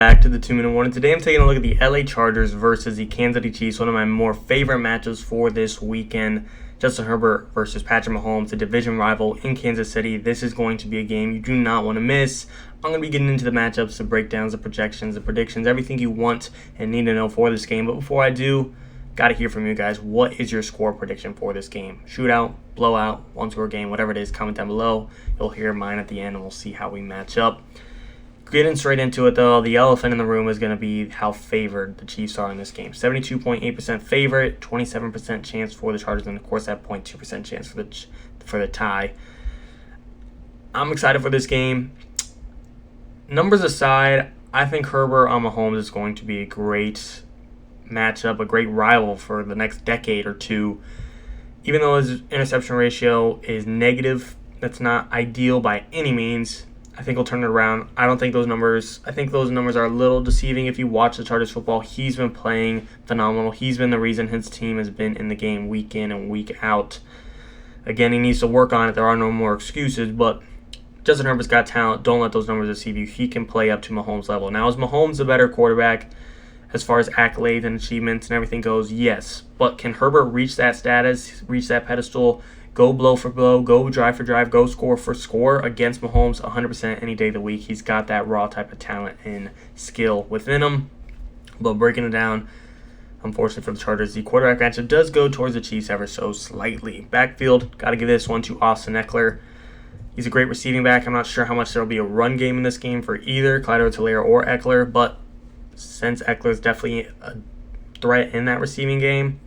Back to the 2-minute warning. Today I'm taking a look at the LA Chargers versus the Kansas City Chiefs, one of my more favorite matchups for this weekend. Justin Herbert versus Patrick Mahomes, the division rival in Kansas City. This is going to be a game you do not want to miss. I'm going to be getting into the matchups, the breakdowns, the projections, the predictions, everything you want and need to know for this game. But before I do, got to hear from you guys. What is your score prediction for this game? Shootout, blowout, one-score game, whatever it is, comment down below. You'll hear mine at the end and we'll see how we match up. Getting straight into it, though, the elephant in the room is going to be how favored the Chiefs are in this game. 72.8% favorite, 27% chance for the Chargers, and of course that 0.2% chance for the tie. I'm excited for this game. Numbers aside, I think Herbert on Mahomes is going to be a great matchup, a great rival for the next decade or two. Even though his interception ratio is negative, that's not ideal by any means. I think he'll turn it around. I think those numbers are a little deceiving if you watch the Chargers football. He's been playing phenomenal. He's been the reason his team has been in the game week in and week out. Again, he needs to work on it. There are no more excuses, but Justin Herbert's got talent. Don't let those numbers deceive you. He can play up to Mahomes' level. Now, is Mahomes a better quarterback as far as accolades and achievements and everything goes? Yes. But can Herbert reach that status, reach that pedestal, go blow for blow, go drive for drive, go score for score against Mahomes 100% any day of the week? He's got that raw type of talent and skill within him. But breaking it down, unfortunately for the Chargers, the quarterback matchup does go towards the Chiefs ever so slightly. Backfield, got to give this one to Austin Ekeler. He's a great receiving back. I'm not sure how much there will be a run game in this game for either edwards-helaire or Ekeler, but since Eckler's definitely a threat in that receiving game,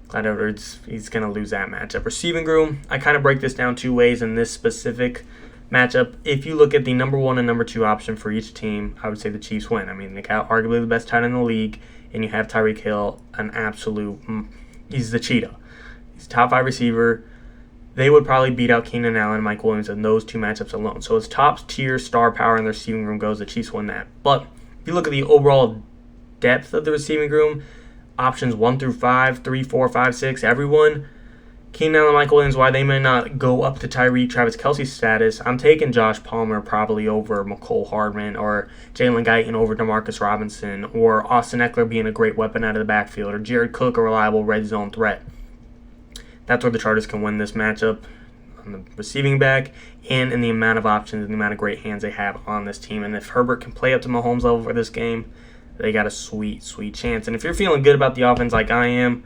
Clyde Edwards, he's going to lose that matchup. Receiving room, I kind of break this down two ways in this specific matchup. If you look at the number one and number two option for each team, I would say the Chiefs win. I mean, they got arguably the best tight end in the league, and you have Tyreek Hill, an absolute, he's the cheetah. He's a top 5 receiver. They would probably beat out Keenan Allen and Mike Williams in those two matchups alone. So as top tier star power in the receiving room goes, the Chiefs win that. But if you look at the overall depth of the receiving room, options 1 through 5, 3, 4, 5, 6, everyone, Keenan Allen, Mike Williams, why they may not go up to Tyreek, Travis Kelce's status, I'm taking Josh Palmer probably over McCole Hardman or Jalen Guyton over Demarcus Robinson or Austin Ekeler being a great weapon out of the backfield or Jared Cook, a reliable red zone threat. That's where the Chargers can win this matchup on the receiving back and in the amount of options and the amount of great hands they have on this team. And if Herbert can play up to Mahomes' level for this game, they got a sweet, sweet chance. And if you're feeling good about the offense like I am,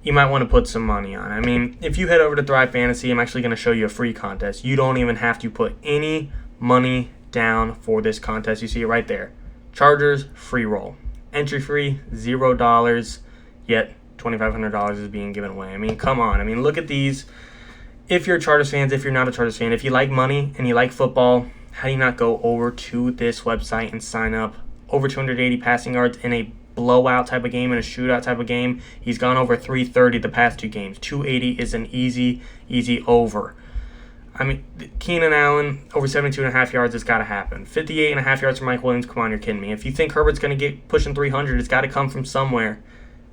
you might want to put some money on it. I mean, if you head over to Thrive Fantasy, I'm actually going to show you a free contest. You don't even have to put any money down for this contest. You see it right there. Chargers free roll. Entry free, $0, yet $2,500 is being given away. I mean, come on. I mean, look at these. If you're Chargers fans, if you're not a Chargers fan, if you like money and you like football, how do you not go over to this website and sign up? Over 280 passing yards in a blowout type of game, in a shootout type of game. He's gone over 330 the past two games. 280 is an easy over. I mean, Keenan Allen, over 72.5 yards, it's got to happen. 58.5 yards for Mike Williams, come on, you're kidding me. If you think Herbert's going to get pushing 300, it's got to come from somewhere.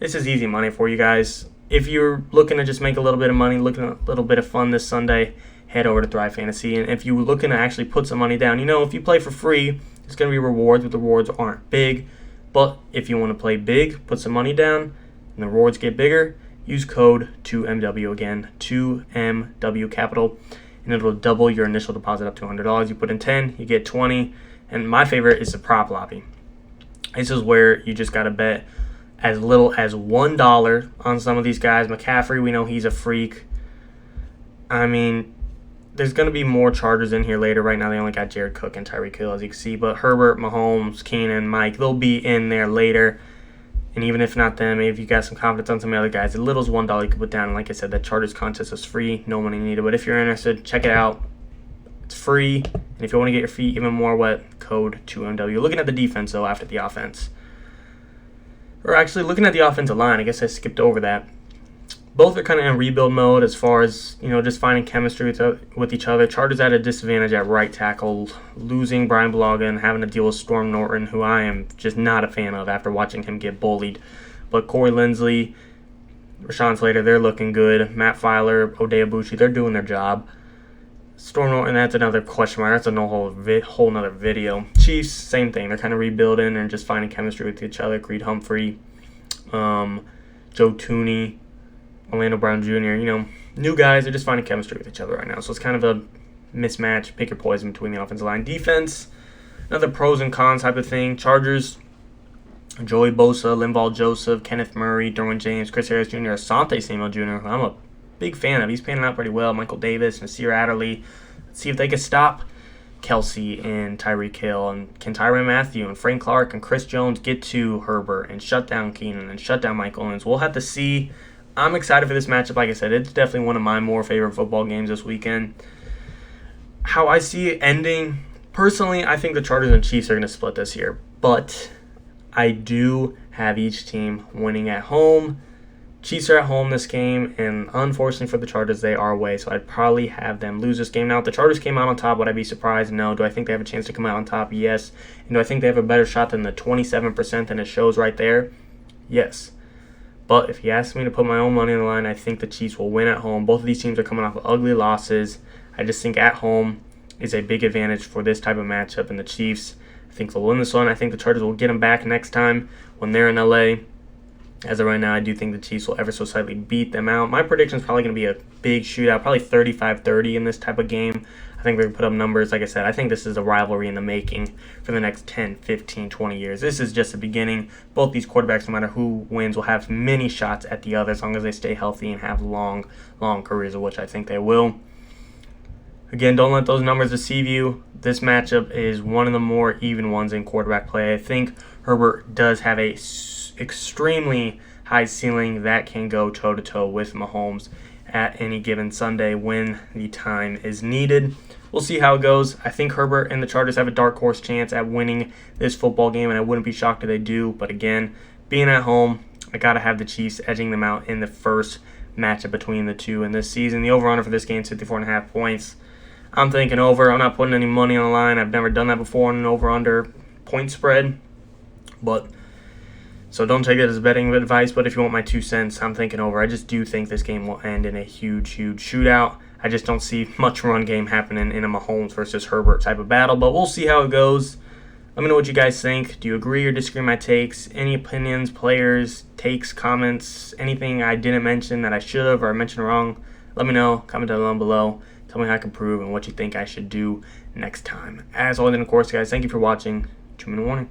This is easy money for you guys. If you're looking to just make a little bit of money, looking at a little bit of fun this Sunday, head over to Thrive Fantasy. And if you're looking to actually put some money down, if you play for free, there's going to be rewards, but the rewards aren't big. But if you want to play big, put some money down, and the rewards get bigger, use code 2MW again, 2MW capital, and it'll double your initial deposit up to $100. You put in 10, you get 20. And my favorite is the prop lobby. This is where you just got to bet as little as $1 on some of these guys. McCaffrey, we know he's a freak. I mean, there's going to be more Chargers in here later. Right now, they only got Jared Cook and Tyreek Hill, as you can see. But Herbert, Mahomes, Keenan, Mike, they'll be in there later. And even if not them, maybe if you got some confidence on some of the other guys, as little as $1 you can put down. And like I said, that Chargers contest is free. No money needed. But if you're interested, check it out. It's free. And if you want to get your feet even more wet, code 2MW. Looking at the defense, though, after the offense. Or actually, looking at the offensive line, I guess I skipped over that. Both are kind of in rebuild mode as far as, just finding chemistry with each other. Chargers at a disadvantage at right tackle, losing Brian Bulaga and having to deal with Storm Norton, who I am just not a fan of after watching him get bullied. But Corey Linsley, Rashawn Slater, they're looking good. Matt Filer, Oday Abushi, they're doing their job. Storm, and that's another question mark. That's a whole nother video. Chiefs, same thing. They're kind of rebuilding and just finding chemistry with each other. Creed Humphrey, Joe Tooney, Orlando Brown Jr., new guys. They're just finding chemistry with each other right now. So it's kind of a mismatch, pick your poison between the offensive line. Defense, another pros and cons type of thing. Chargers, Joey Bosa, Linval Joseph, Kenneth Murray, Derwin James, Chris Harris Jr., Asante Samuel Jr., who I'm a big fan of. He's panning out pretty well. Michael Davis, Nasir Adderley. Let's see if they can stop Kelsey and Tyreek Hill, and can Tyrann Mathieu and Frank Clark and Chris Jones get to Herbert and shut down Keenan and shut down Mike Owens. We'll have to see. I'm excited for this matchup. Like I said, it's definitely one of my more favorite football games this weekend. How I see it ending, personally, I think the Chargers and Chiefs are going to split this year, but I do have each team winning at home. Chiefs are at home this game, and unfortunately for the Chargers, they are away, so I'd probably have them lose this game. Now, if the Chargers came out on top, would I be surprised? No. Do I think they have a chance to come out on top? Yes. And do I think they have a better shot than the 27% than it shows right there? Yes. But if you ask me to put my own money on the line, I think the Chiefs will win at home. Both of these teams are coming off of ugly losses. I just think at home is a big advantage for this type of matchup, and the Chiefs, I think they'll win this one. I think the Chargers will get them back next time when they're in LA. As of right now, I do think the Chiefs will ever so slightly beat them out. My prediction is probably going to be a big shootout, probably 35-30 in this type of game. I think they're going to put up numbers. Like I said, I think this is a rivalry in the making for the next 10, 15, 20 years. This is just the beginning. Both these quarterbacks, no matter who wins, will have many shots at the other as long as they stay healthy and have long, long careers, of which I think they will. Again, don't let those numbers deceive you. This matchup is one of the more even ones in quarterback play. I think Herbert does have a extremely high ceiling that can go toe-to-toe with Mahomes at any given Sunday when the time is needed. We'll see how it goes. I think Herbert and the Chargers have a dark horse chance at winning this football game, and I wouldn't be shocked if they do. But again, being at home, I got to have the Chiefs edging them out in the first matchup between the two in this season. The over-under for this game is 54.5 points. I'm thinking over. I'm not putting any money on the line. I've never done that before on an over-under point spread. So don't take it as betting advice, but if you want my 2 cents, I'm thinking over. I just do think this game will end in a huge, huge shootout. I just don't see much run game happening in a Mahomes versus Herbert type of battle, but we'll see how it goes. Let me know what you guys think. Do you agree or disagree with my takes? Any opinions, players, takes, comments, anything I didn't mention that I should have or I mentioned wrong? Let me know. Comment down below. Tell me how I can improve and what you think I should do next time. As always, and of course, guys, thank you for watching. 2-minute warning.